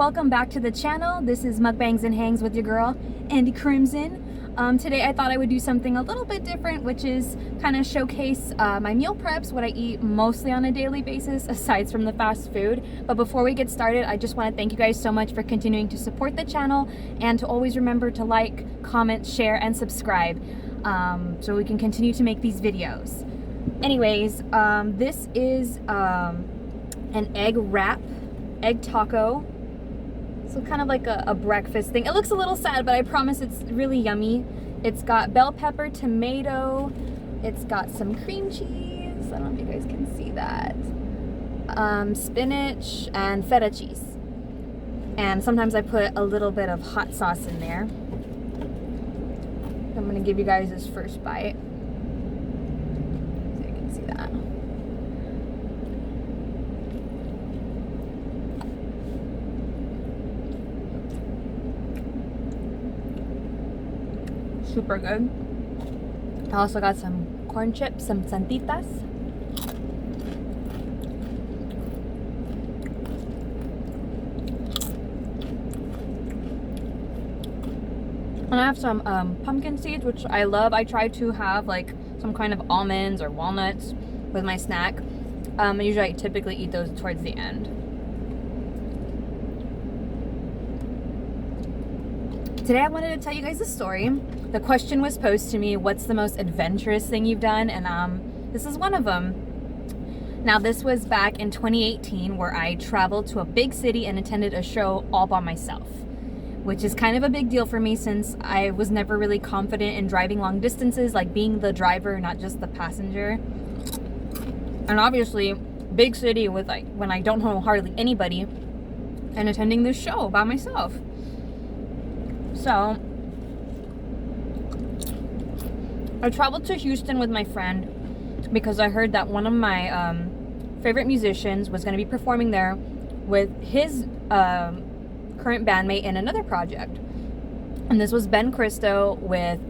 welcome back to the channel. This is Mukbangs and Hangs with your girl, Andy Crimson. Today I thought I would do something a little bit different, which is kind of showcase my meal preps, what I eat mostly on a daily basis, aside from the fast food. But before we get started, I just want to thank you guys so much for continuing to support the channel, and to always remember to like, comment, share, and subscribe, so we can continue to make these videos. Anyways, this is an egg wrap, egg taco. So kind of like a breakfast thing. It looks a little sad, but I promise it's really yummy. It's got bell pepper, tomato. It's got some cream cheese. I don't know if you guys can see that. Spinach and feta cheese. And sometimes I put a little bit of hot sauce in there. I'm gonna give you guys this first bite. So you can see that. Super good. I also got some corn chips, some santitas. And I have some pumpkin seeds, which I love. I try to have like some kind of almonds or walnuts with my snack. Usually I typically eat those towards the end. Today I wanted to tell you guys a story. The question was posed to me, what's the most adventurous thing you've done? And this is one of them. Now this was back in 2018, where I traveled to a big city and attended a show all by myself, which is kind of a big deal for me since I was never really confident in driving long distances, like being the driver, not just the passenger. And obviously, big city with like when I don't know hardly anybody, and attending this show by myself. So I traveled to Houston with my friend because I heard that one of my favorite musicians was going to be performing there with his current bandmate in another project. And this was Ben Cristo with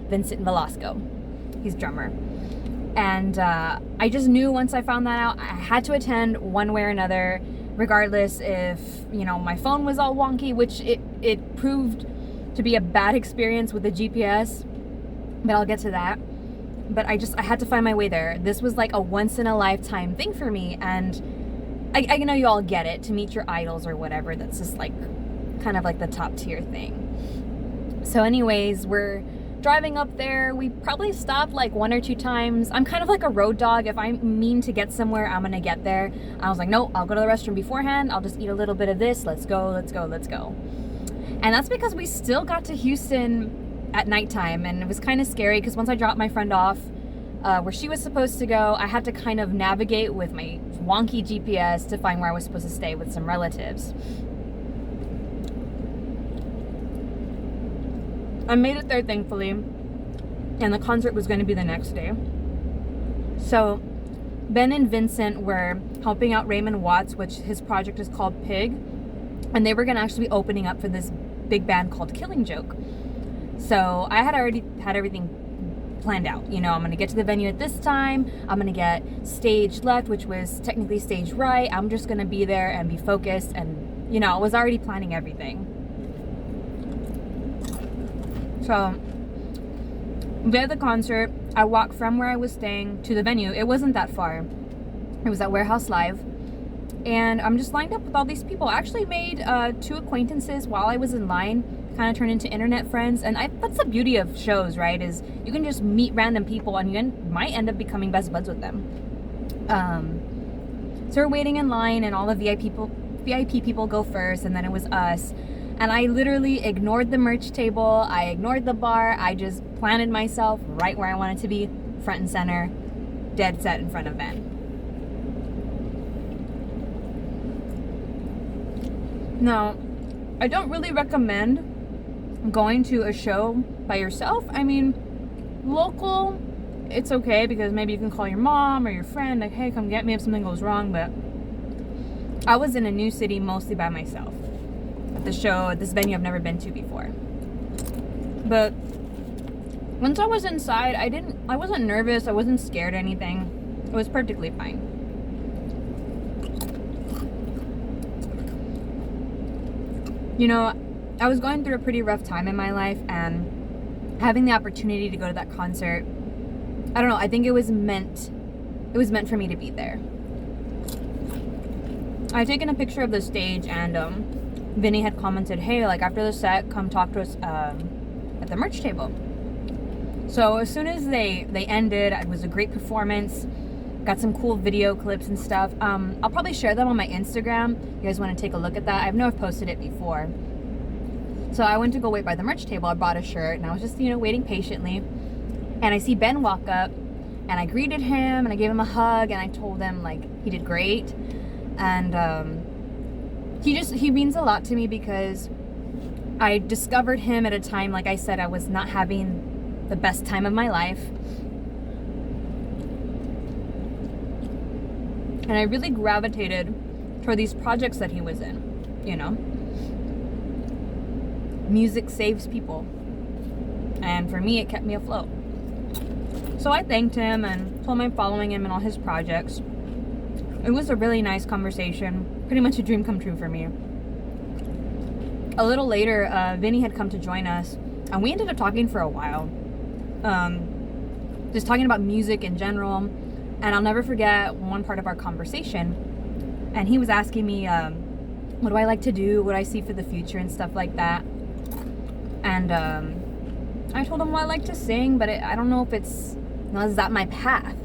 Vincent Velasco. He's drummer. And I just knew once I found that out, I had to attend one way or another, regardless if, you know, my phone was all wonky, which it proved to be a bad experience with the GPS, but I'll get to that. But I had to find my way there. This was like a once in a lifetime thing for me, and I know you all get it, to meet your idols or whatever. That's just like kind of like the top tier thing. So anyways, we're driving up there. We probably stopped like 1 or 2 times. I'm kind of like a road dog. If I mean to get somewhere, I'm gonna get there. I was like, no, I'll go to the restroom beforehand. I'll just eat a little bit of this. Let's go. And that's because we still got to Houston at nighttime, and it was kind of scary because once I dropped my friend off where she was supposed to go, I had to kind of navigate with my wonky GPS to find where I was supposed to stay with some relatives. I made it there, thankfully, and the concert was going to be the next day. So Ben and Vincent were helping out Raymond Watts, which his project is called Pig, and they were going to actually be opening up for this big band called Killing Joke. So I had already had everything planned out. You know, I'm going to get to the venue at this time. I'm going to get stage left, which was technically stage right. I'm just going to be there and be focused, and, you know, I was already planning everything. So, we had the concert. I walked from where I was staying to the venue. It wasn't that far. It was at Warehouse Live. And I'm just lined up with all these people. I actually made 2 acquaintances while I was in line. Kind of turned into internet friends. And that's the beauty of shows, right? Is you can just meet random people and you might end up becoming best buds with them. So we're waiting in line, and all the VIP people go first, and then it was us. And I literally ignored the merch table. I ignored the bar. I just planted myself right where I wanted to be, front and center, dead set in front of Ben. Now, I don't really recommend going to a show by yourself. I mean, local, it's okay because maybe you can call your mom or your friend, like, hey, come get me if something goes wrong. But I was in a new city mostly by myself at the show, at this venue I've never been to before. But once I was inside, I wasn't nervous, I wasn't scared or anything. It was perfectly fine. You know, I was going through a pretty rough time in my life, and having the opportunity to go to that concert, I don't know, I think it was meant for me to be there. I had taken a picture of the stage, and Vinny had commented, hey, like after the set, come talk to us at the merch table. So as soon as they ended, it was a great performance. Got some cool video clips and stuff. I'll probably share them on my Instagram. You guys want to take a look at that? I know I've posted it before. So I went to go wait by the merch table. I bought a shirt, and I was just, waiting patiently. And I see Ben walk up, and I greeted him, and I gave him a hug, and I told him, like, he did great. And he means a lot to me because I discovered him at a time, like I said, I was not having the best time of my life. And I really gravitated toward these projects that he was in, Music saves people. And for me, it kept me afloat. So I thanked him and told him I'm following him in all his projects. It was a really nice conversation. Pretty much a dream come true for me. A little later, Vinny had come to join us, and we ended up talking for a while. Just talking about music in general. And I'll never forget one part of our conversation. And he was asking me, what do I like to do? What I see for the future and stuff like that. And I told him, well, I like to sing, but I don't know if is that my path?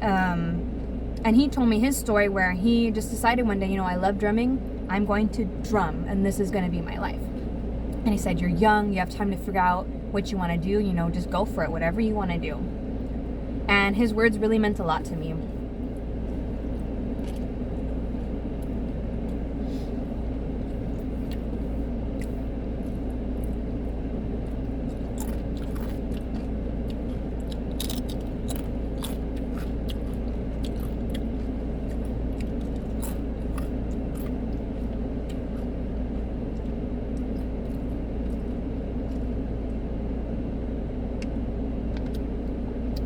And he told me his story where he just decided one day, I love drumming. I'm going to drum, and this is going to be my life. And he said, you're young. You have time to figure out what you want to do. Just go for it, whatever you want to do. And his words really meant a lot to me.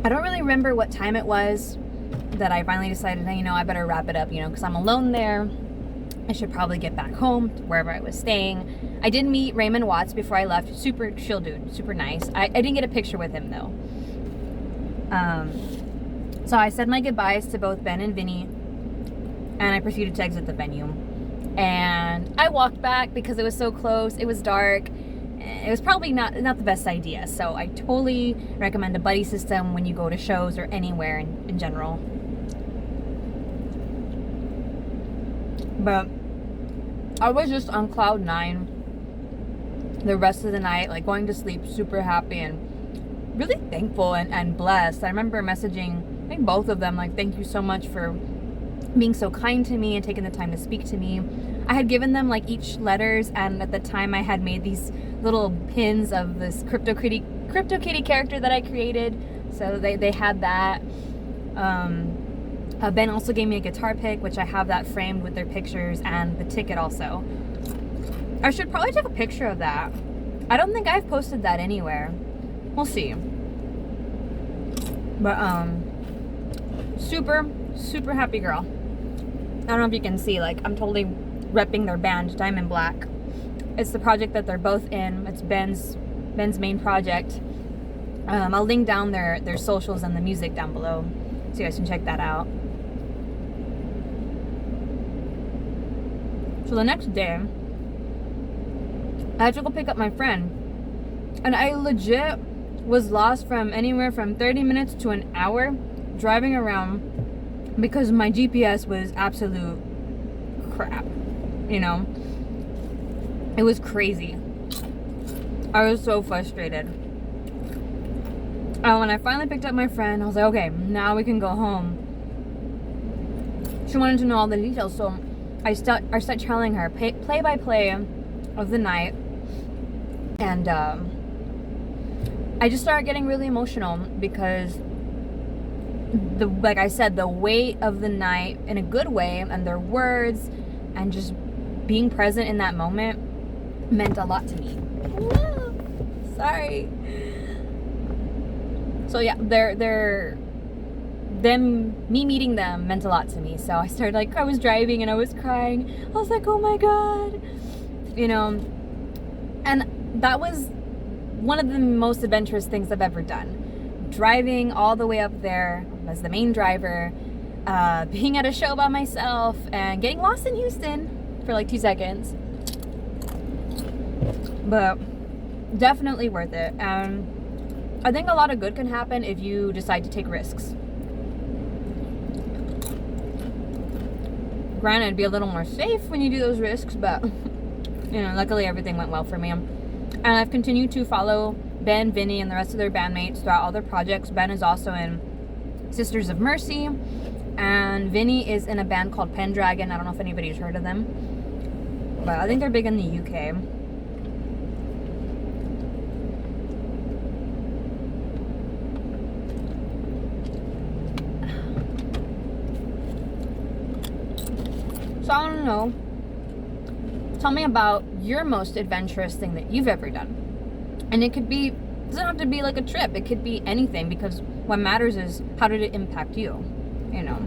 I don't really remember what time it was that I finally decided, I better wrap it up, because I'm alone there. I should probably get back home to wherever I was staying. I did meet Raymond Watts before I left. Super chill dude, super nice. I didn't get a picture with him though. So I said my goodbyes to both Ben and Vinny, and I proceeded to exit the venue. And I walked back because it was so close. It was dark. It was probably not the best idea. So I totally recommend a buddy system when you go to shows or anywhere in general. But I was just on cloud 9 the rest of the night, like going to sleep super happy and really thankful and blessed. I remember messaging, I think both of them, like, thank you so much for being so kind to me and taking the time to speak to me. I had given them like each letters, and at the time I had made these little pins of this crypto kitty character that I created, so they had that. Ben also gave me a guitar pick, which I have that framed with their pictures, and the ticket also. I should probably take a picture of that. I don't think I've posted that anywhere. We'll see. But super happy girl. I don't know if you can see, like, I'm totally repping their band, Diamond Black. It's the project that they're both in. It's Ben's main project. I'll link down their socials and the music down below, so you guys can check that out. So the next day, I had to go pick up my friend, and I legit was lost from anywhere from 30 minutes to an hour driving around because my GPS was absolute crap, It was crazy. I was so frustrated. When I finally picked up my friend, I was like, okay, now we can go home. She wanted to know all the details, so I start telling her play by play of the night, and I just started getting really emotional because like I said, the weight of the night in a good way, and their words, and just being present in that moment meant a lot to me. Sorry. So yeah, me meeting them meant a lot to me. So I started, like, I was driving and I was crying. I was like, oh my God, you know. And that was one of the most adventurous things I've ever done. Driving all the way up there as the main driver, being at a show by myself, and getting lost in Houston for like 2 seconds. But definitely worth it. And I think a lot of good can happen if you decide to take risks. Granted, it'd be a little more safe when you do those risks, but you know, luckily everything went well for me. And I've continued to follow Ben, Vinny, and the rest of their bandmates throughout all their projects. Ben is also in Sisters of Mercy, and Vinny is in a band called Pendragon. I don't know if anybody's heard of them, but I think they're big in the UK. So I don't know. Tell me about your most adventurous thing that you've ever done. And it doesn't have to be like a trip. It could be anything, because what matters is how did it impact you, you know?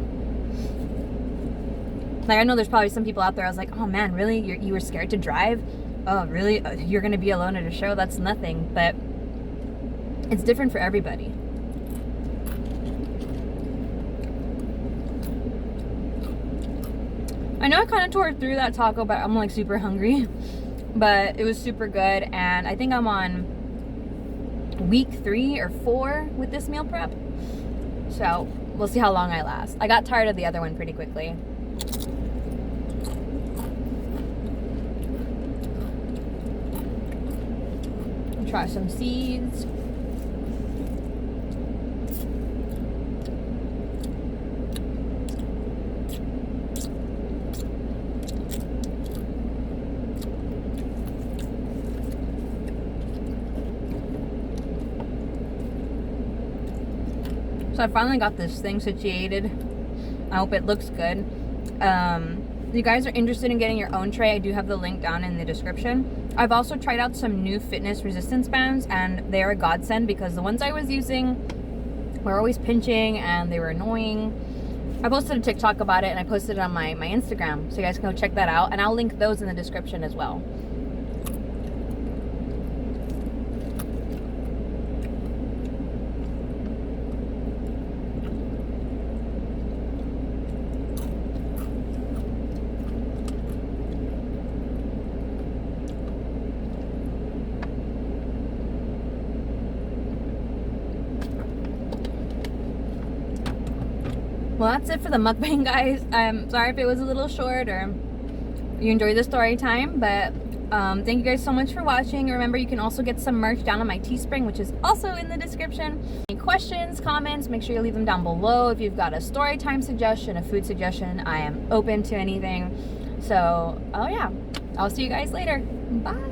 Like, I know there's probably some people out there, I was like, oh man, really? You were scared to drive? Oh, really? You're going to be alone at a show? That's nothing. But it's different for everybody. I know I kind of tore through that taco, but I'm like super hungry. But it was super good, and I think I'm on week 3 or 4 with this meal prep. So we'll see how long I last. I got tired of the other one pretty quickly. Try some seeds. So I finally got this thing situated. I hope it looks good. If you guys are interested in getting your own tray, I do have the link down in the description. I've also tried out some new fitness resistance bands, and they are a godsend, because the ones I was using were always pinching and they were annoying. I posted a TikTok about it, and I posted it on my Instagram, so you guys can go check that out, and I'll link those in the description as well. Well, that's it for the mukbang, guys. I'm sorry if it was a little short or you enjoyed the story time, but thank you guys so much for watching. Remember, you can also get some merch down on my Teespring, which is also in the description. Any questions, comments, make sure you leave them down below. If you've got a story time suggestion, a food suggestion, I am open to anything. So, oh yeah, I'll see you guys later. Bye.